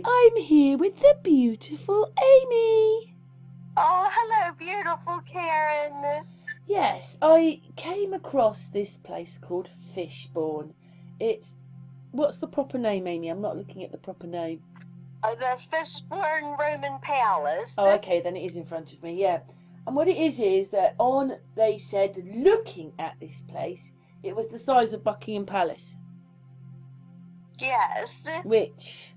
I'm here with the beautiful Amy. Oh, hello, beautiful Karen. Yes, I came across this place called Fishbourne. What's the proper name, Amy? I'm not looking at the proper name. The Fishbourne Roman Palace. Oh, okay, then it is in front of me, yeah. And what it is that they said, looking at this place, it was the size of Buckingham Palace. Yes. Which,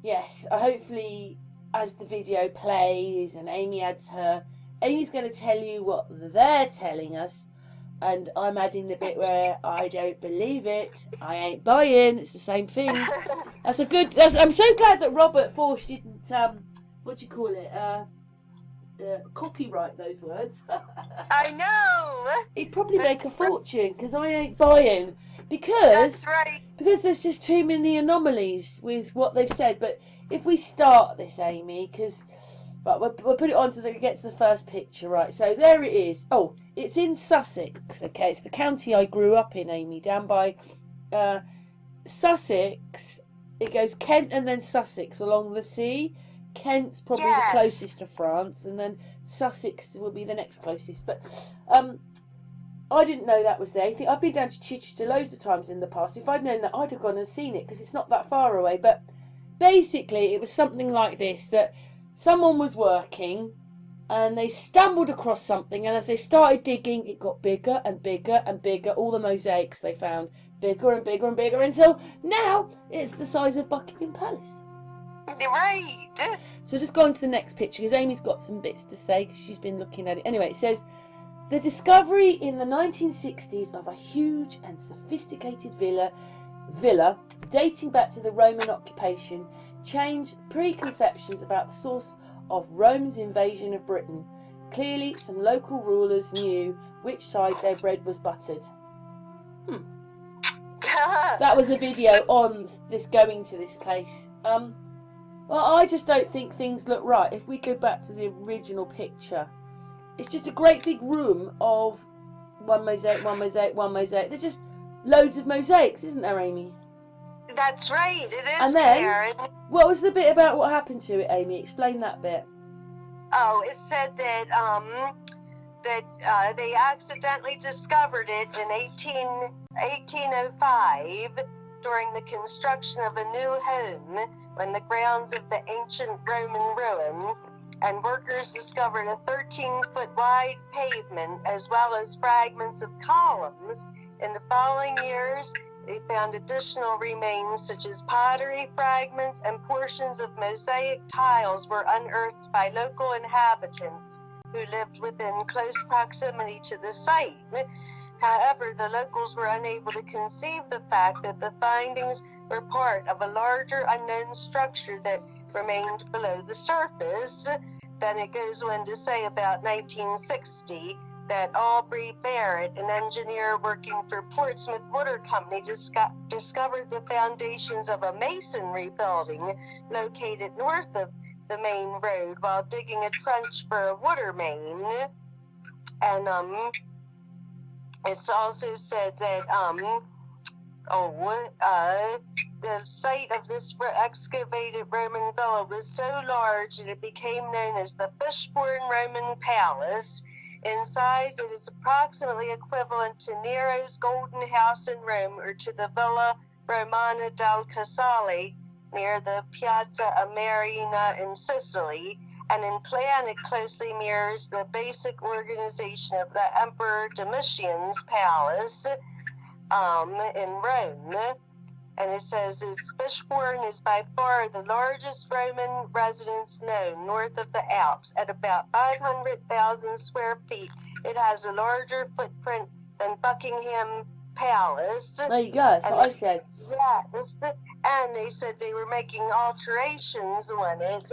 yes, hopefully as the video plays and Amy adds Amy's going to tell you what they're telling us, and I'm adding the bit where I don't believe it, I ain't buying, it's the same thing. I'm so glad that Robert Forsh didn't, copyright those words. I know. He'd probably make a fortune, because I ain't buying. Because That's right. Because there's just too many anomalies with what they've said. But if we start this, Amy, because we'll put it on so that we get to the first picture, right? So there it is. Oh, it's in Sussex, okay? It's the county I grew up in, Amy, down by Sussex. It goes Kent and then Sussex along the sea. Kent's probably the closest to France, and then Sussex will be the next closest. But I didn't know that was there. I've been down to Chichester loads of times in the past. If I'd known that, I'd have gone and seen it, because it's not that far away. But basically, it was something like this, that someone was working and they stumbled across something, and as they started digging, it got bigger and bigger and bigger. All the mosaics they found, bigger and bigger and bigger, until now it's the size of Buckingham Palace. Right. So just go on to the next picture, because Amy's got some bits to say, because she's been looking at it. Anyway, it says, the discovery in the 1960s of a huge and sophisticated villa dating back to the Roman occupation changed preconceptions about the source of Rome's invasion of Britain. Clearly, some local rulers knew which side their bread was buttered. That was a video on this going to this place. Well, I just don't think things look right. If we go back to the original picture, it's just a great big room of one mosaic, one mosaic, one mosaic. There's just loads of mosaics, isn't there, Amy? That's right, it is, and then, Karen. What was the bit about what happened to it, Amy? Explain that bit. Oh, it said that they accidentally discovered it in 1805 during the construction of a new home on the grounds of the ancient Roman ruin, and workers discovered a 13-foot wide pavement as well as fragments of columns. In the following years, they found additional remains such as pottery fragments, and portions of mosaic tiles were unearthed by local inhabitants who lived within close proximity to the site. However, the locals were unable to conceive the fact that the findings were part of a larger unknown structure that remained below the surface. Then it goes on to say about 1960 that Aubrey Barrett, an engineer working for Portsmouth Water Company, discovered the foundations of a masonry building located north of the main road while digging a trench for a water main. And it's also said that the site of this excavated Roman villa was so large that it became known as the Fishbourne Roman Palace. In size, it is approximately equivalent to Nero's Golden House in Rome, or to the Villa Romana del Casale near the Piazza Armerina in Sicily, and in plan it closely mirrors the basic organization of the Emperor Domitian's palace in Rome. And it says Fishbourne is by far the largest Roman residence known north of the Alps. At about 500,000 square feet, it has a larger footprint than Buckingham Palace. There you go, that's what I said. Yes, and they said they were making alterations on it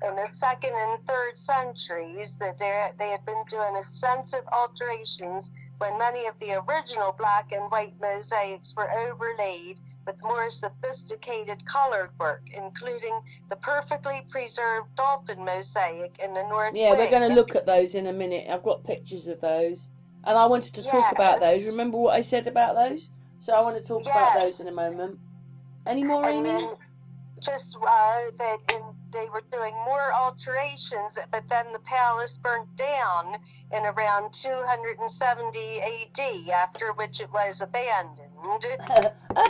in the 2nd and 3rd centuries, that they had been doing extensive alterations when many of the original black and white mosaics were overlaid with more sophisticated colored work, including the perfectly preserved dolphin mosaic in the north Yeah, wing. we're going to look at those in a minute. I've got pictures of those. And I wanted to talk about those. Remember what I said about those? So I want to talk about those in a moment. Any more, Amy? just they were doing more alterations, but then the palace burnt down in around 270 AD, after which it was abandoned.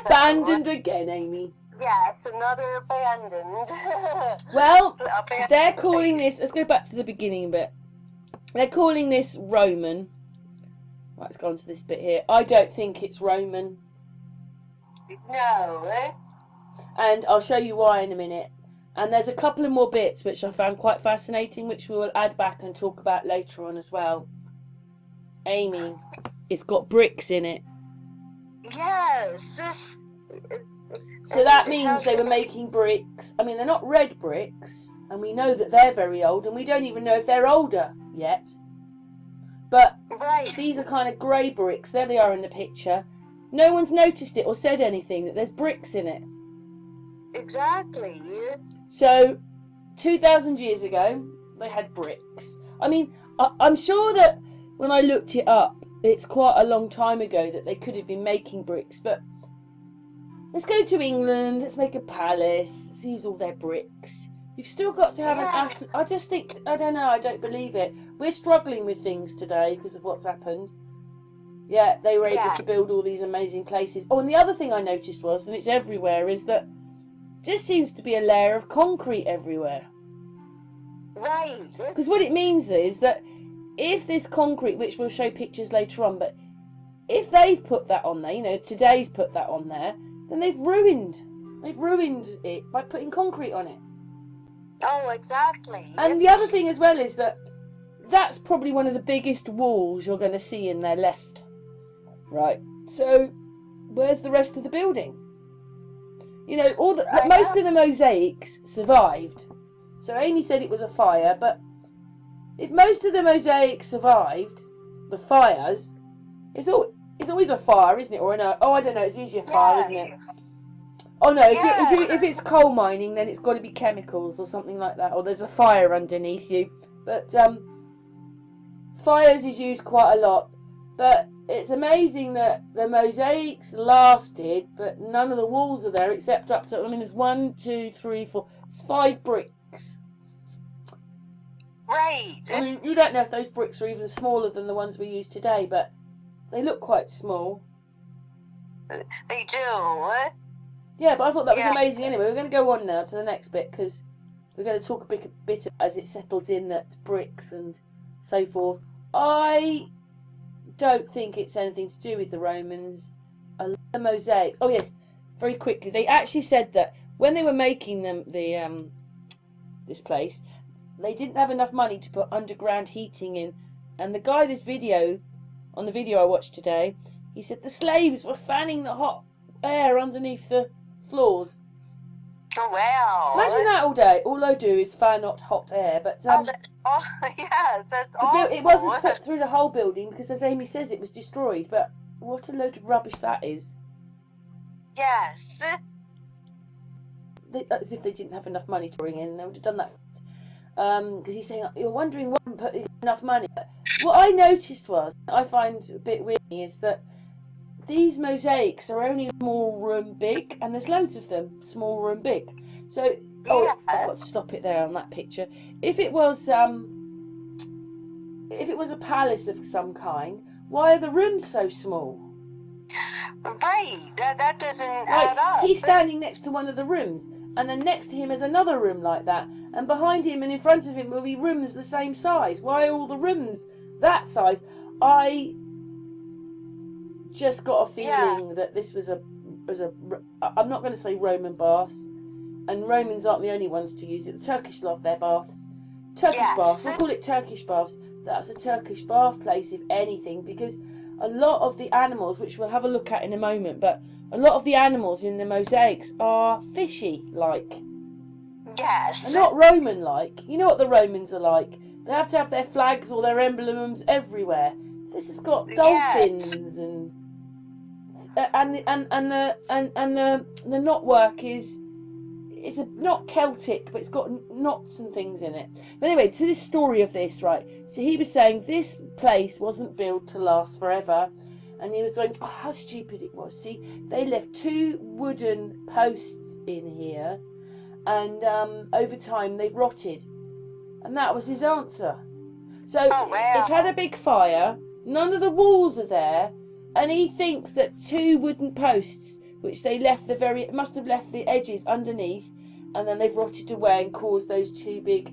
Abandoned again, Amy. Yes, another abandoned. Well, they're calling this, let's go back to the beginning bit. They're calling this Roman. Right, let's go on to this bit here. I don't think it's Roman. No. And I'll show you why in a minute. And there's a couple of more bits which I found quite fascinating, which we will add back and talk about later on as well. Amy, it's got bricks in it. Yes. So that means they were making bricks. I mean, they're not red bricks, and we know that they're very old, and we don't even know if they're older yet. But right. These are kind of grey bricks. There they are in the picture. No one's noticed it or said anything, that there's bricks in it. Exactly. So, 2,000 years ago, they had bricks. I mean, I'm sure that when I looked it up, it's quite a long time ago that they could have been making bricks, but let's go to England, let's make a palace, let's use all their bricks. You've still got to have I just think, I don't know, I don't believe it. We're struggling with things today because of what's happened. Yeah, they were able to build all these amazing places. Oh, and the other thing I noticed was, and it's everywhere, is that just seems to be a layer of concrete everywhere. Right. Because what it means is that if this concrete, which we'll show pictures later on, but if they've put that on there, you know, today's put that on there, then they've ruined it by putting concrete on it. Oh, exactly. And the other thing as well is that that's probably one of the biggest walls you're going to see in their left. Right. So where's the rest of the building? You know, most of the mosaics survived. So Amy said it was a fire, but if most of the mosaics survived the fires, it's always a fire, isn't it? Or I don't know. It's usually a fire, isn't it? Oh no, if it's coal mining, then it's got to be chemicals or something like that, or there's a fire underneath you. But fires is used quite a lot. But it's amazing that the mosaics lasted, but none of the walls are there except up to, I mean, there's 1, 2, 3, 4, it's 5 bricks. Right. I mean, you don't know if those bricks are even smaller than the ones we use today, but they look quite small. They do. Yeah, but I thought that was amazing anyway. We're going to go on now to the next bit because we're going to talk a bit as it settles in that bricks and so forth. I don't think it's anything to do with the Romans. I love the mosaics. Oh yes, very quickly. They actually said that when they were making them this place, they didn't have enough money to put underground heating in. And the guy on the video I watched today, he said the slaves were fanning the hot air underneath the floors. Oh, wow. Imagine that all day. All I do is fan out hot air. But yes, that's awful. It wasn't put through the whole building because, as Amy says, it was destroyed. But what a load of rubbish that is. Yes. As if they didn't have enough money to bring in. They would have done that. Because he's saying, you're wondering why I haven't put enough money. What I noticed was, I find a bit weird, is that these mosaics are only a small room big, and there's loads of them, small room big. So, I've got to stop it there on that picture. If it was a palace of some kind, why are the rooms so small? Right, that doesn't add up. He's standing next to one of the rooms, and then next to him is another room like that, and behind him and in front of him will be rooms the same size. Why are all the rooms that size? I just got a feeling that this was I'm not going to say Roman baths, and Romans aren't the only ones to use it. The Turkish love their baths. Baths, we'll call it Turkish baths. That's a Turkish bath place, if anything, because a lot of the animals, which we'll have a look at in a moment, but a lot of the animals in the mosaics are fishy-like. Yes. And not Roman-like. You know what the Romans are like. They have to have their flags or their emblems everywhere. This has got dolphins and the knotwork it's not Celtic, but it's got knots and things in it. But anyway, to this story of this, right? So he was saying this place wasn't built to last forever, and he was going, oh, how stupid it was. See, they left 2 wooden posts in here, and over time they've rotted. And that was his answer. So it's had a big fire, none of the walls are there, and he thinks that 2 wooden posts, which they must have left the edges underneath, and then they've rotted away and caused those 2 big.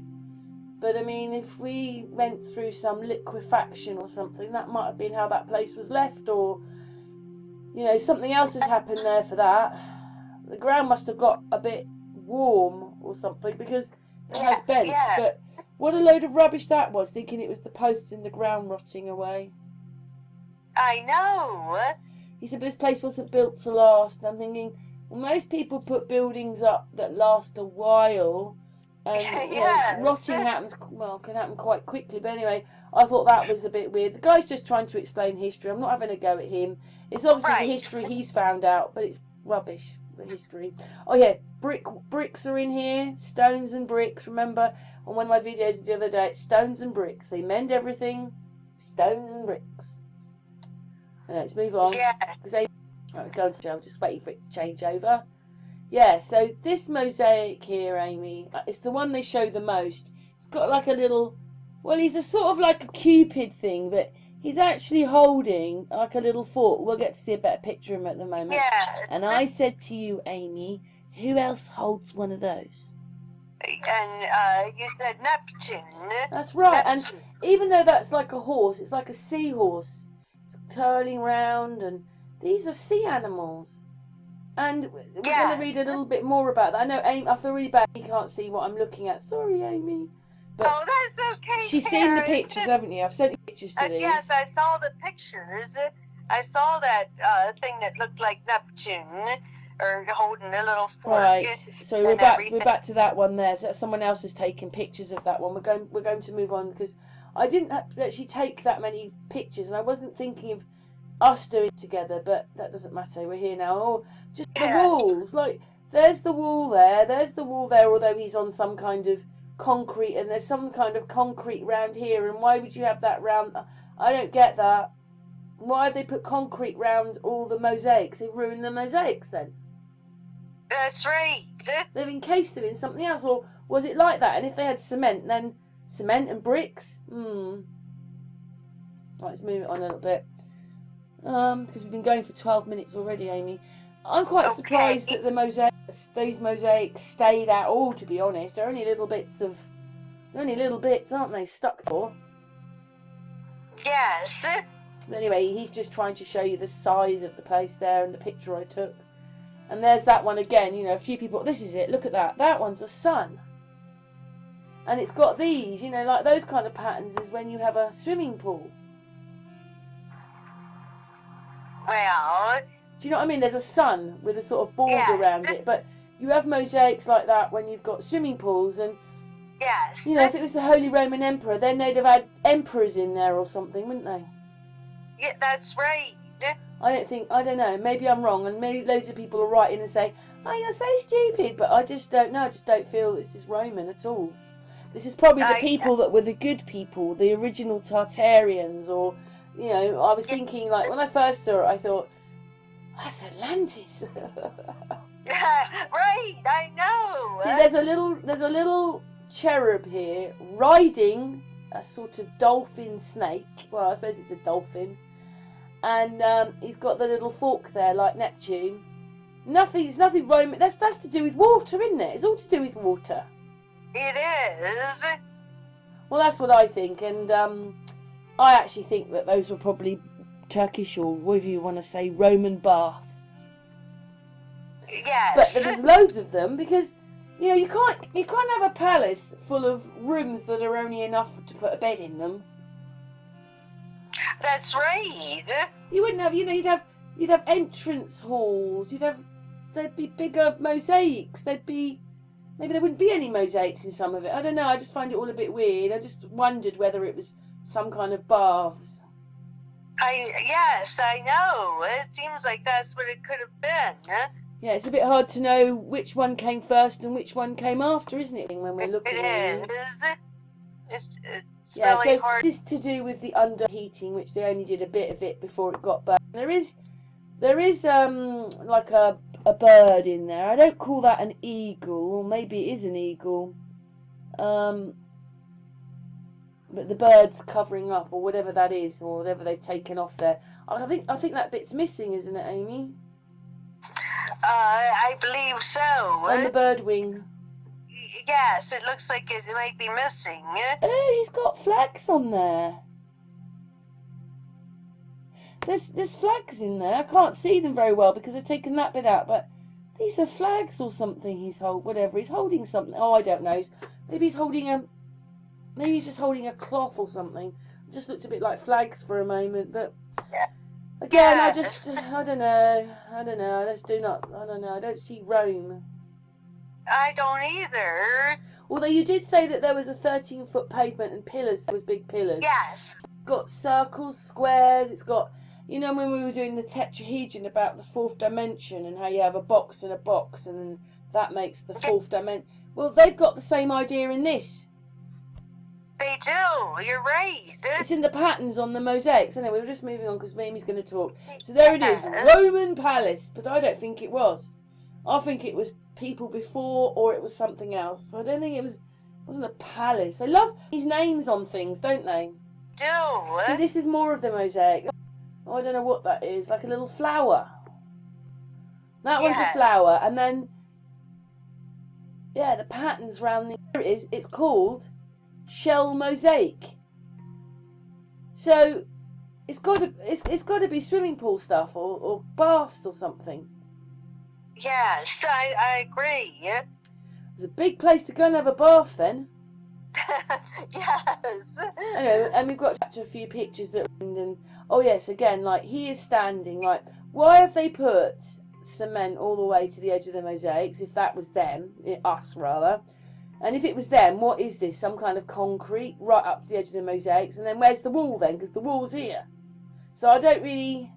But I mean, if we went through some liquefaction or something, that might have been how that place was left, or, you know, something else has happened there for that. The ground must have got a bit warm or something, because it has bent. But what a load of rubbish that was, thinking it was the posts in the ground rotting away. I know. He said, but this place wasn't built to last. And I'm thinking, well, most people put buildings up that last a while. And you know, rotting can happen quite quickly. But anyway, I thought that was a bit weird. The guy's just trying to explain history. I'm not having a go at him. It's obviously the history he's found out, but it's rubbish, the history. Oh yeah, bricks are in here, stones and bricks. Remember on one of my videos the other day, it's stones and bricks. They mend everything, stones and bricks. Let's move on. Yeah. Right, we're going to jail, just waiting for it to change over. Yeah, so this mosaic here, Amy, it's the one they show the most. It's got like a little, well, he's a sort of like a Cupid thing, but he's actually holding like a little fork. We'll get to see a better picture of him at the moment. Yeah. And I said to you, Amy, who else holds one of those? And you said Neptune. That's right. Neptune. And even though that's like a horse, it's like a seahorse. It's curling round, and these are sea animals. And we're going to read a little bit more about that. I know, Amy, I feel really bad you can't see what I'm looking at. Sorry, Amy. But oh, that's okay. She's seen the pictures, haven't you? I've sent you pictures to these. Yes, I saw the pictures. I saw that thing that looked like Neptune, or holding a little fork. Right. So we're back to that one there. So someone else has taken pictures of that one. We're going to move on, because I didn't actually take that many pictures, and I wasn't thinking of us doing it together, but that doesn't matter. We're here now. Oh, just the walls. Like, there's the wall there, although he's on some kind of concrete, and there's some kind of concrete round here, and why would you have that round? I don't get that. Why have they put concrete round all the mosaics? They've ruined the mosaics then. That's right. They've encased them in something else, or was it like that? And if they had cement, then cement and bricks? Right, let's move it on a little bit. Because we've been going for 12 minutes already, Amy. I'm quite surprised that those mosaics stayed at all, to be honest. They're only little bits, aren't they, stuck for? Yes. But anyway, he's just trying to show you the size of the place there and the picture I took. And there's that one again, you know, a few people, this is it, look at that. That one's a sun. And it's got these, you know, like those kind of patterns is when you have a swimming pool. Well, do you know what I mean? There's a sun with a sort of border around it, but you have mosaics like that when you've got swimming pools, and you know, if it was the Holy Roman Emperor, then they'd have had emperors in there or something, wouldn't they? Yeah, that's right. I don't know, maybe I'm wrong, and maybe loads of people will write in and say, oh, you're so stupid, but I just don't know, I just don't feel this is Roman at all. This is probably the people that were the good people, the original Tartarians, or, you know, I was thinking, like, when I first saw it, I thought, that's Atlantis. Right, I know. See, there's a little cherub here riding a sort of dolphin snake. Well, I suppose it's a dolphin. And he's got the little fork there, like Neptune. It's nothing Roman. That's to do with water, isn't it? It's all to do with water. It is. Well, that's what I think, and I actually think that those were probably Turkish, or whatever you want to say, Roman baths. Yes. But there's loads of them, because you know you can't have a palace full of rooms that are only enough to put a bed in them. That's right. You wouldn't have, you know, you'd have entrance halls. There'd be bigger mosaics. Maybe there wouldn't be any mosaics in some of it. I don't know. I just find it all a bit weird. I just wondered whether it was some kind of baths. Yes, I know. It seems like that's what it could have been. Yeah, it's a bit hard to know which one came first and which one came after, isn't it? When we're looking at it. It's yeah, really so hard. this is to do with the underheating, which they only did a bit of it before it got burned. There is like a a bird in there. I don't call that an eagle, or maybe it is an eagle. But the bird's covering up, or whatever that is, or whatever they've taken off there. I think that bit's missing, isn't it, Amy? I believe so. On the bird wing. Yes, it looks like it might be missing. Oh, he's got flags on there. There's flags in there. I can't see them very well because I've taken that bit out, but these are flags or something he's whatever. He's holding something. Oh, I don't know. Maybe he's just holding a cloth or something. It just looked a bit like flags for a moment, but again, I don't know. I don't see Rome. I don't either. Although you did say that there was a 13-foot pavement and pillars. There was big pillars. Yes. It's got circles, squares. It's got, you know, when we were doing the tetrahedron about the fourth dimension and how you have a box and a box and that makes the fourth dimension. Well, they've got the same idea in this. They do. You're right. It's in the patterns on the mosaics. Anyway, we're just moving on because Mimi's going to talk. So there it is, Roman palace. But I don't think it was. I think it was people before, or it was something else. But I don't think wasn't a palace. They love these names on things, don't they? Do. See, this is more of the mosaic. Oh, I don't know what that is. Like a little flower. That one's a flower, and then the patterns round the. Here it is. It's called shell mosaic. So it's got to be swimming pool stuff or baths or something. Yes, I agree. It's a big place to go and have a bath then. Yes. Anyway, and we've got to a few pictures that and oh yes, again, like he is standing. Like, why have they put cement all the way to the edge of the mosaics? If that was them, us rather, and if it was them, what is this? Some kind of concrete right up to the edge of the mosaics, and then where's the wall then? Because the wall's here. So I don't really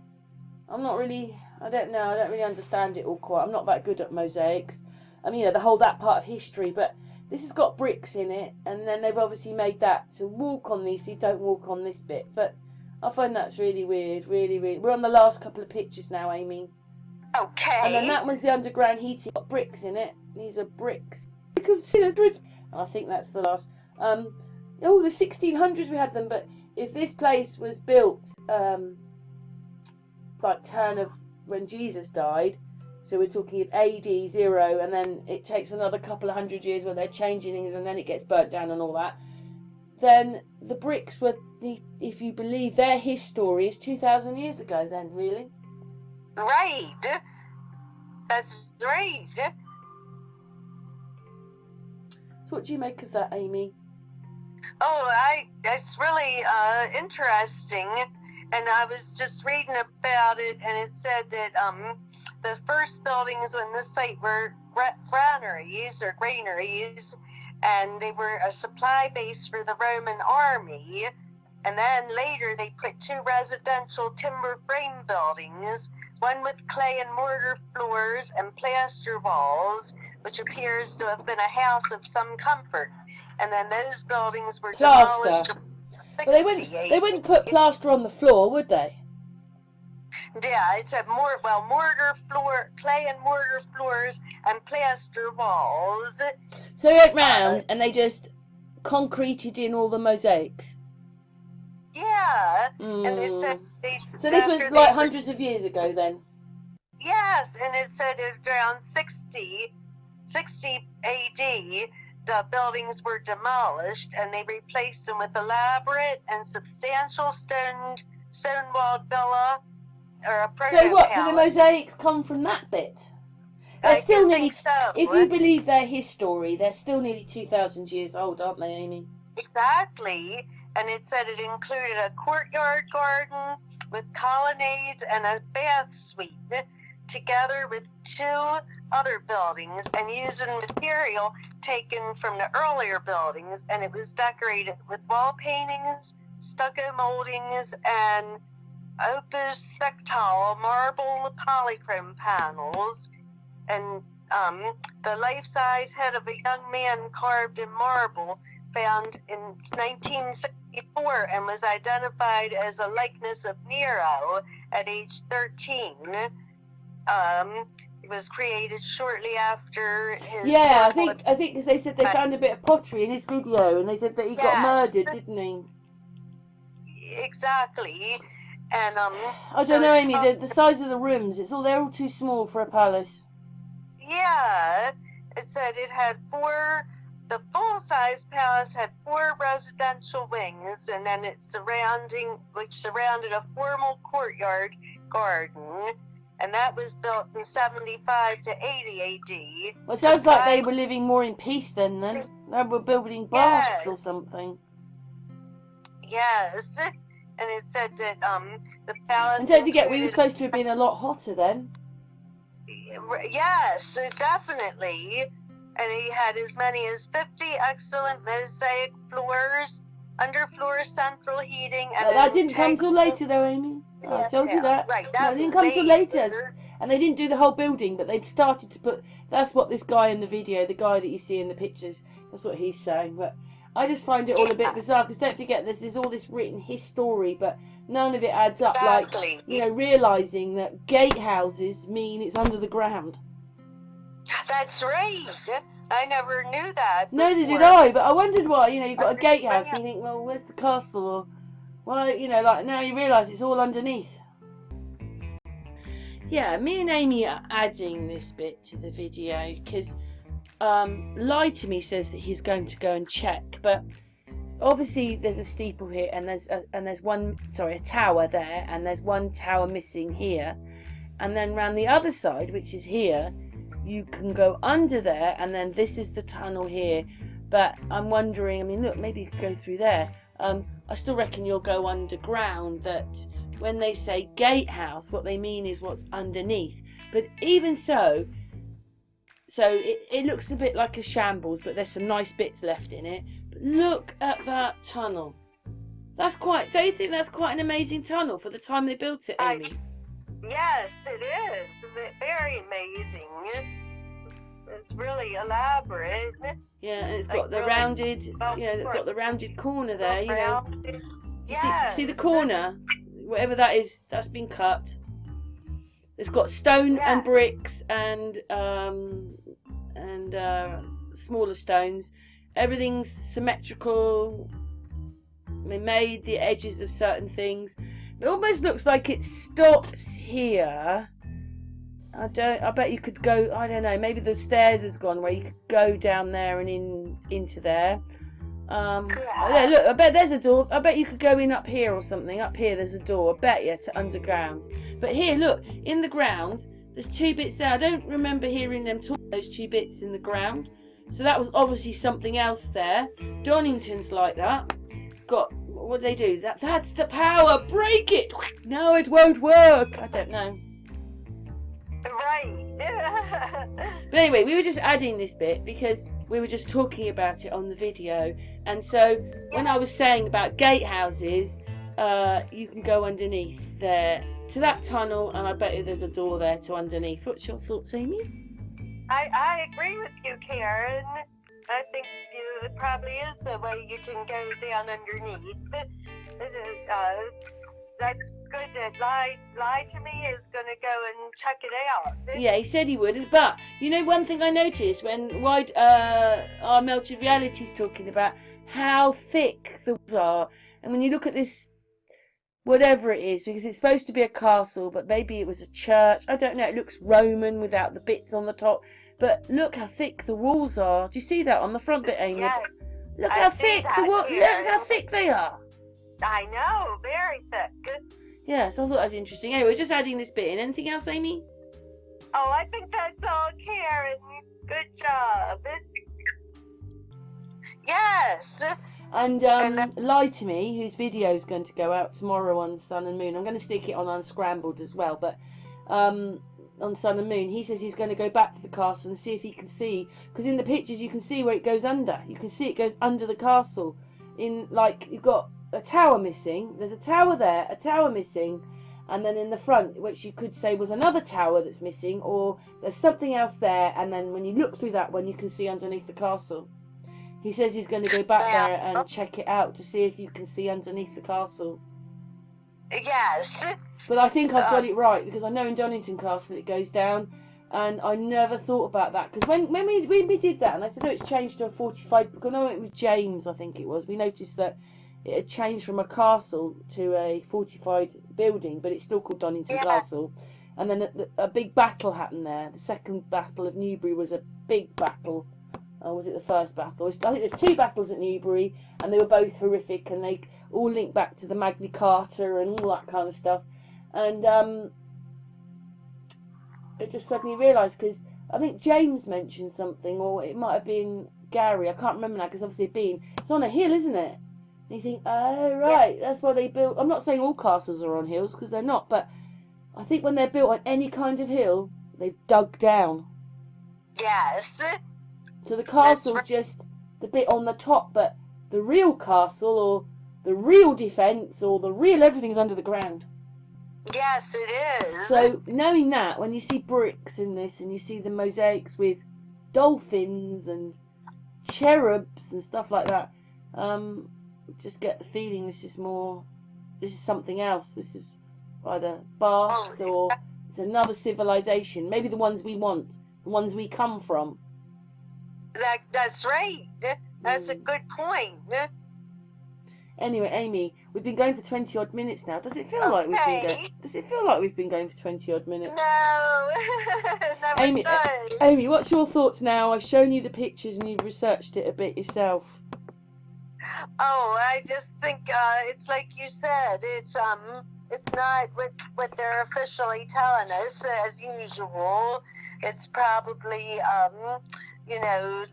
understand it all quite. I'm not that good at mosaics. I mean, that part of history, but this has got bricks in it, and then they've obviously made that to walk on these, so you don't walk on this bit. But I find that's really weird, really weird. We're on the last couple of pictures now, Amy. Okay. And then that one's the underground heating. Got bricks in it. These are bricks. You can see the bricks. I think that's the last. The 1600s we had them, but if this place was built, like turn of when Jesus died, so we're talking of AD 0, and then it takes another couple of hundred years where they're changing things, and then it gets burnt down and all that. Then the bricks were, if you believe their history, is 2,000 years ago. Then really, right? That's right. So what do you make of that, Amy? Oh, it's really interesting, and I was just reading about it, and it said that the first buildings on this site were granaries, and they were a supply base for the Roman army. And then later they put 2 residential timber frame buildings, one with clay and mortar floors and plaster walls, which appears to have been a house of some comfort. And then those buildings were demolished. But they wouldn't put plaster on the floor, would they? Yeah, it said clay and mortar floors and plaster walls. So they went round and they just concreted in all the mosaics. Yeah, and they said so this was like hundreds of years ago then. Yes, and it said around 60 AD, the buildings were demolished and they replaced them with elaborate and substantial stone-walled villa. So what, do the mosaics come from that bit? They're still nearly, if you believe their history, they're still nearly 2,000 years old, aren't they, Amy? Exactly. And it said it included a courtyard garden with colonnades and a bath suite, together with 2 other buildings, and using material taken from the earlier buildings, and it was decorated with wall paintings, stucco moldings, and opus sectile marble polychrome panels, and the life-size head of a young man carved in marble found in 1964 and was identified as a likeness of Nero at age 13. was created shortly after his. Yeah, I think because they said they found a bit of pottery in his video, and they said that he got murdered, didn't he? Exactly, and I don't know, Amy. The size of the rooms, they're all too small for a palace. Yeah, it said it had four. The full-size palace had 4 residential wings, and then which surrounded a formal courtyard garden, and that was built in 75 to 80 AD. Well, it sounds like they were living more in peace then. They were building baths or something. Yes, and it said that the palace. And don't forget, we were supposed to have been a lot hotter then. Yes, definitely. And he had as many as 50 excellent mosaic floors, underfloor central heating, and that didn't come till later, though, Amy. I told you that. Right, that didn't come till later. And they didn't do the whole building, but they'd started to put. That's what this guy in the video, the guy that you see in the pictures, that's what he's saying. But I just find it all a bit bizarre, because don't forget, there's all this written history, but none of it adds up. Exactly. Like, realising that gatehouses mean it's under the ground. That's right. I never knew that. Neither did I, but I wondered why. You've got a gatehouse and you think, well, where's the castle? Or, well, like now you realise it's all underneath. Yeah, me and Amy are adding this bit to the video because Lie to Me says that he's going to go and check, but obviously there's a steeple here and there's a tower there, and there's one tower missing here, and then round the other side, which is here, you can go under there, and then this is the tunnel here. But I'm wondering, look, maybe you could go through there. I still reckon you'll go underground. That when they say gatehouse, what they mean is what's underneath. But even so it looks a bit like a shambles, but there's some nice bits left in it. But look at that tunnel. Don't you think that's quite an amazing tunnel for the time they built it, Amy? Yes, it is. Very amazing. It's really elaborate. Yeah, and it's got the rounded, it's got the rounded corner there. See the corner, whatever that is, that's been cut. It's got stone and bricks and smaller stones. Everything's symmetrical. They made the edges of certain things. It almost looks like it stops here. I bet you could go, I don't know, maybe the stairs has gone where you could go down there and into there. Yeah, look, I bet there's a door. I bet you could go in up here or something. Up here there's a door, I bet you, to underground. But here, look, in the ground, there's 2 bits there. I don't remember hearing them talk those 2 bits in the ground. So that was obviously something else there. Donington's like that. It's got, what do they do? That's the power, break it! No, it won't work. I don't know. Right. But anyway, we were just adding this bit because we were just talking about it on the video. And so when I was saying about gatehouses, you can go underneath there to that tunnel, and I bet you there's a door there to underneath. What's your thoughts, Amy? I agree with you, Karen. I think it probably is the way you can go down underneath. That's good that Lie to Me is going to go and check it out. Yeah, he said he would. But, one thing I noticed when our Melted Reality's talking about how thick the walls are. And when you look at this, whatever it is, because it's supposed to be a castle, but maybe it was a church. I don't know. It looks Roman without the bits on the top. But look how thick the walls are. Do you see that on the front bit, Amy? Yes, look how thick look how thick they are. I know, very thick. Yeah, so I thought that was interesting. Anyway, we're just adding this bit in. Anything else, Amy? Oh, I think that's all, Karen. Good job. Yes. And Lie to Me, whose video is going to go out tomorrow on Sun and Moon. I'm going to stick it on Unscrambled as well, but on Sun and Moon, he says he's going to go back to the castle and see if he can see, because in the pictures you can see where it goes under. You can see it goes under the castle. You've got a tower missing. There's a tower there, a tower missing, and then in the front, which you could say was another tower that's missing, or there's something else there, and then when you look through that one, you can see underneath the castle. He says he's going to go back there and check it out to see if you can see underneath the castle. Yes. But I think I've got it right, because I know in Donington Castle it goes down, And I never thought about that, because when we did that, and I said, oh, it's changed to a 45, because no, it was James, I think it was, we noticed that it had changed from a castle to a fortified building, but it's still called Donington Castle. And then a big battle happened there. The second battle of Newbury was a big battle. Or was it the first battle? I think there's 2 battles at Newbury, and they were both horrific, and they all link back to the Magna Carta and all that kind of stuff. And it just suddenly realised, because I think James mentioned something, or it might have been Gary, I can't remember now, because obviously it's on a hill, isn't it? And you think, oh right, that's why they built. I'm not saying all castles are on hills, because they're not, but I think when they're built on any kind of hill, they've dug down. Yes. So the castle's just the bit on the top, but the real castle, or the real defence, or the real everything's under the ground. Yes, it is. So knowing that, when you see bricks in this, and you see the mosaics with dolphins and cherubs and stuff like that, just get the feeling this is something else. This is either Baths or it's another civilization. Maybe the ones we want, the ones we come from. That's right. That's a good point. Anyway, Amy, we've been going for 20 odd minutes now. Does it feel like we've been going? Does it feel like we've been going for 20 odd minutes? No. Amy, Amy, what's your thoughts now? I've shown you the pictures and you've researched it a bit yourself. Oh, I just think it's like you said. It's not what they're officially telling us as usual. It's probably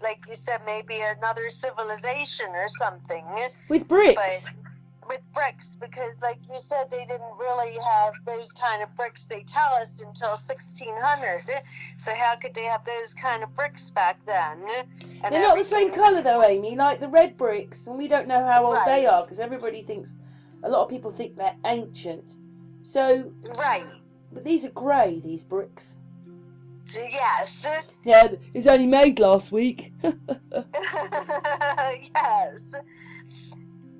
like you said, maybe another civilization or something. With bricks. But with bricks, because like you said, they didn't really have those kind of bricks, they tell us, until 1600. So how could they have those kind of bricks back then? And they're not the same colour though, Amy, like the red bricks, and we don't know how old they are, because everybody thinks, a lot of people think they're ancient. So, right. But these are grey, these bricks. Yes. Yeah, it's only made last week. Yes.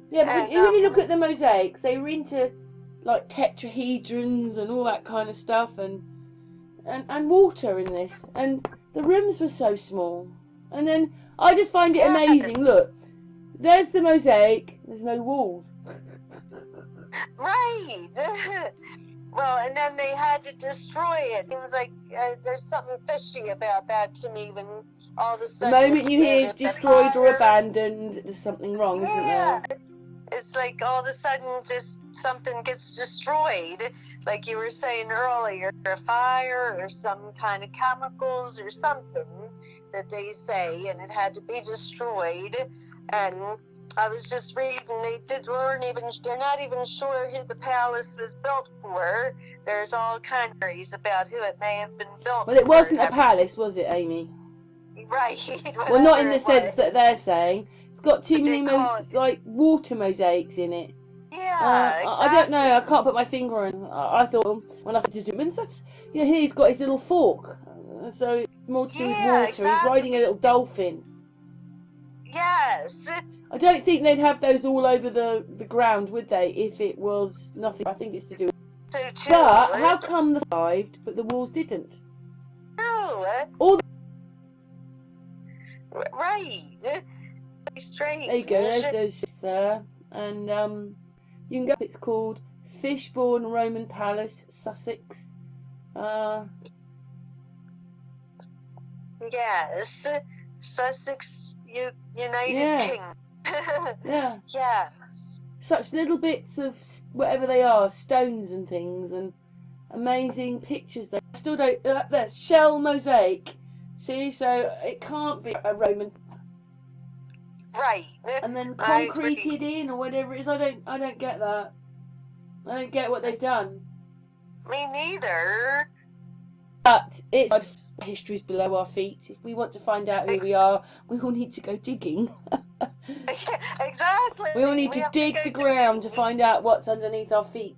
Yeah, but when you look at the mosaics, they were into like tetrahedrons and all that kind of stuff, and water in this, and the rooms were so small. And then I just find it amazing. Look, there's the mosaic. There's no walls. Right. Well, and then they had to destroy it. It was like there's something fishy about that to me when all of a sudden. The moment you hear destroyed or abandoned, there's something wrong, isn't there? It's like all of a sudden just something gets destroyed, like you were saying earlier, a fire or some kind of chemicals or something that they say, and it had to be destroyed. And I was just reading, they're not even sure who the palace was built for. There's all kinds of theories about who it may have been built for. Well, it wasn't a palace, was it, Amy? Right. Well, not in the sense that they're saying. It's got too many water mosaics in it. Yeah, exactly. I don't know. I can't put my finger on. I thought when I did it, that's here he's got his little fork, so it's more to do with water. Exactly. He's riding a little dolphin. Yes. I don't think they'd have those all over the ground, would they? If it was nothing, I think it's to do. So too. But how come the survived, but the walls didn't? No. All right. Strange. There you go. There's those ships there, and you can go. It's called Fishbourne Roman Palace, Sussex. Yes, Sussex, United Kingdom. Yeah. Yes. Such little bits of whatever they are, stones and things, and amazing pictures. They still don't. There's shell mosaic. See, so it can't be a Roman. Right. And then concreted in or whatever it is. I don't get that. I don't get what they've done. Me neither. But it's history's below our feet. If we want to find out who we are, we all need to go digging. Exactly. We all need to dig the ground to find out what's underneath our feet.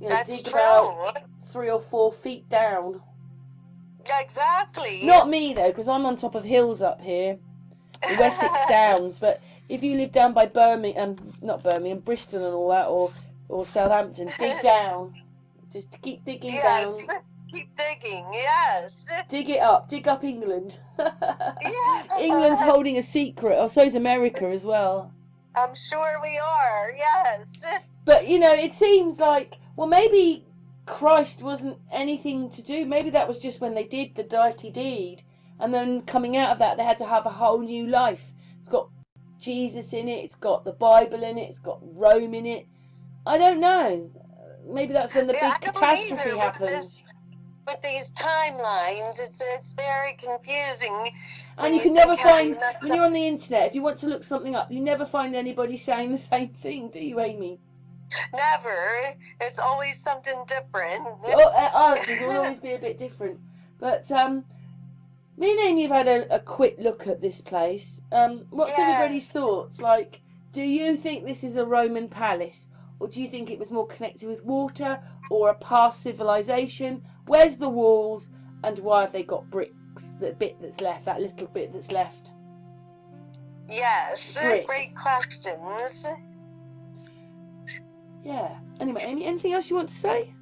That's dig true. about 3 or 4 feet down. Exactly. Not me though, because I'm on top of hills up here, the Wessex Downs. But if you live down by not Birmingham, Bristol and all that, or Southampton, dig down. Just keep digging down. keep digging, yes. Dig it up. Dig up England. Yeah. England's holding a secret. Or so's America as well. I'm sure we are, yes. But, you know, it seems like, well, maybe Christ wasn't anything to do. Maybe that was just when they did the dirty deed. And then coming out of that, they had to have a whole new life. It's got Jesus in it. It's got the Bible in it. It's got Rome in it. I don't know. Maybe that's when the big catastrophe happened. With these timelines, it's very confusing. And you can never find, when you're on the internet, if you want to look something up, you never find anybody saying the same thing, do you, Amy? Never. It's always something different. So, answers will always be a bit different. But me and Amy have had a quick look at this place. What's everybody's thoughts? Like, do you think this is a Roman palace? Or do you think it was more connected with water or a past civilization? Where's the walls and why have they got bricks? The bit that's left, that little bit that's left. Yes, Brick. Great questions. Yeah. Anyway, Amy, anything else you want to say?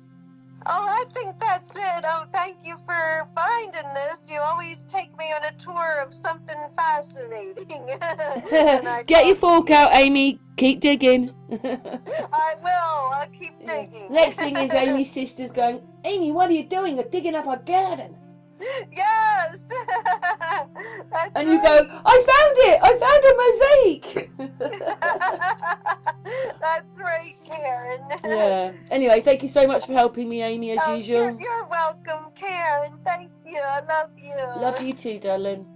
Oh, I think that's it. Oh, thank you for finding this. You always take me on a tour of something fascinating. Get your fork out, Amy. Keep digging. I will. I'll keep digging. Next thing is Amy's sister's going, Amy, what are you doing? You're digging up our garden. Yes. That's And you go, I found it. I found a mosaic. That's right, Karen. Yeah. Anyway, thank you so much for helping me, Amy, as usual. You're welcome, Karen. Thank you. I love you. Love you too, darling.